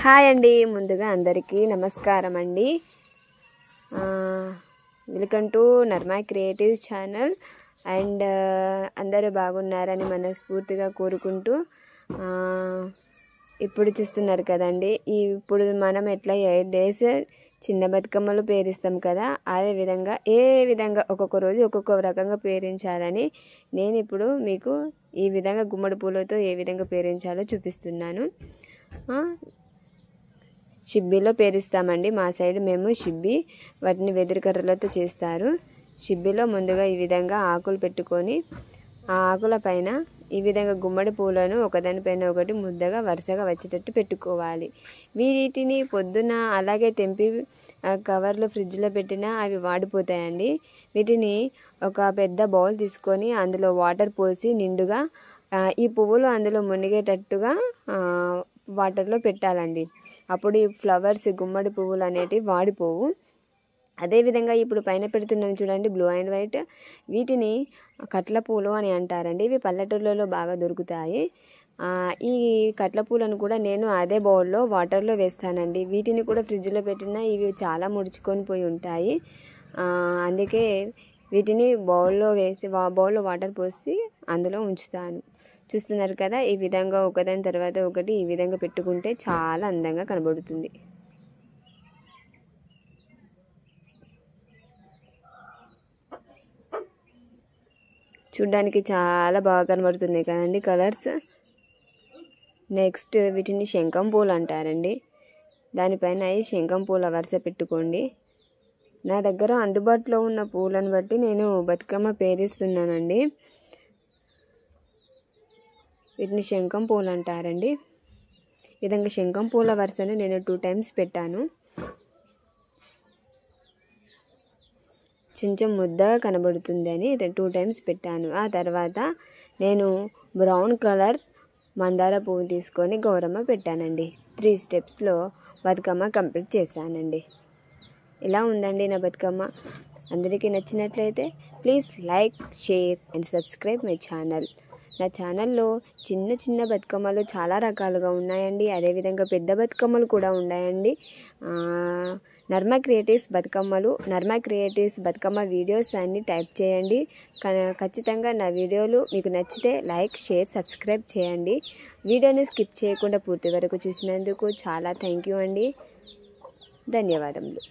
Hi అండి, ముందుగా అందరికీ నమస్కారం అండి. Welcome to Narma creative channel. And అందరూ బాగున్నారని మనస్ఫూర్తిగా కోరుకుంటూ ఇప్పుడు చూస్తున్నారు కదండి, ఇప్పుడు మనం ఎట్లా 8 days చిన్న బతుకమ్మలు పేరిస్తాం కదా, అదే విధంగా ఒక్కొక్క రోజు ఒక్కొక్క రకంగా పేరించాలని నేను ఇప్పుడు మీకు ఈ విధంగా గుమ్మడి పూలతో ఏ విధంగా పేరించాలో చూపిస్తున్నాను. షిబ్బీలో పేరిస్తామండి. మా సైడ్ మేము షిబ్బీ, వాటిని వెదురు కర్రలతో చేస్తారు. షిబ్బీలో ముందుగా ఈ విధంగా ఆకులు పెట్టుకొని ఆ ఆకుల పైన ఈ విధంగా గుమ్మడి పూలను ఒకదానిపైన ఒకటి ముద్దగా వరుసగా వచ్చేటట్టు పెట్టుకోవాలి. వీటిని పొద్దున అలాగే తెంపి కవర్లో ఫ్రిడ్జ్లో పెట్టినా అవి వాడిపోతాయండి. వీటిని ఒక పెద్ద బౌల్ తీసుకొని అందులో వాటర్ పోసి నిండుగా ఈ పువ్వులు అందులో మునిగేటట్టుగా వాటర్లో పెట్టాలండి. అప్పుడు ఈ ఫ్లవర్స్ గుమ్మడి పువ్వులు అనేటివి వాడిపోవు. అదేవిధంగా ఇప్పుడు పైన పెడుతున్నాం చూడండి, బ్లూ అండ్ వైట్, వీటిని కట్ల పూలు అని అంటారండి. ఇవి పల్లెటూళ్ళలో బాగా దొరుకుతాయి. ఈ కట్ల పూలను కూడా నేను అదే బౌల్లో వాటర్లో వేస్తానండి. వీటిని కూడా ఫ్రిడ్జ్లో పెట్టినా ఇవి చాలా ముడుచుకొని పోయి ఉంటాయి. అందుకే వీటిని బౌల్లో వాటర్ పోసి అందులో ఉంచుతాను. చూస్తున్నారు కదా, ఈ విధంగా ఒకదాని తర్వాత ఒకటి ఈ విధంగా పెట్టుకుంటే చాలా అందంగా కనబడుతుంది. చూడ్డానికి చాలా బాగా కనబడుతున్నాయి కదండి కలర్స్. నెక్స్ట్ వీటిని శంఖం పూలు అంటారండి. దానిపైన ఈ శంఖం పూల వరుస పెట్టుకోండి. నా దగ్గర అందుబాటులో ఉన్న పూలను బట్టి నేను బతుకమ్మ పేరిస్తున్నానండి. వీటిని శంఖం పూలు అంటారండి. ఈ విధంగా శంఖం పూల వరుసను నేను 2 times పెట్టాను. కొంచెం ముద్దగా కనబడుతుంది అని 2 times పెట్టాను. ఆ తర్వాత నేను బ్రౌన్ కలర్ మందార పువ్వు తీసుకొని గౌరమ్మ పెట్టానండి. 3 steps బతుకమ్మ కంప్లీట్ చేశానండి. ఇలా ఉందండి నా బతుకమ్మ. అందరికీ నచ్చినట్లయితే please like, share and subscribe my channel. నా ఛానల్లో చిన్న చిన్న బతుకమ్మలు చాలా రకాలుగా ఉన్నాయండి. అదేవిధంగా పెద్ద బతుకమ్మలు కూడా ఉన్నాయండి. నర్మా క్రియేటివ్స్ బతుకమ్మ వీడియోస్ అన్ని టైప్ చేయండి. ఖచ్చితంగా నా వీడియోలు మీకు నచ్చితే లైక్, షేర్, సబ్స్క్రైబ్ చేయండి. వీడియోని స్కిప్ చేయకుండా పూర్తి వరకు చూసినందుకు చాలా థ్యాంక్ యూ అండి. ధన్యవాదములు.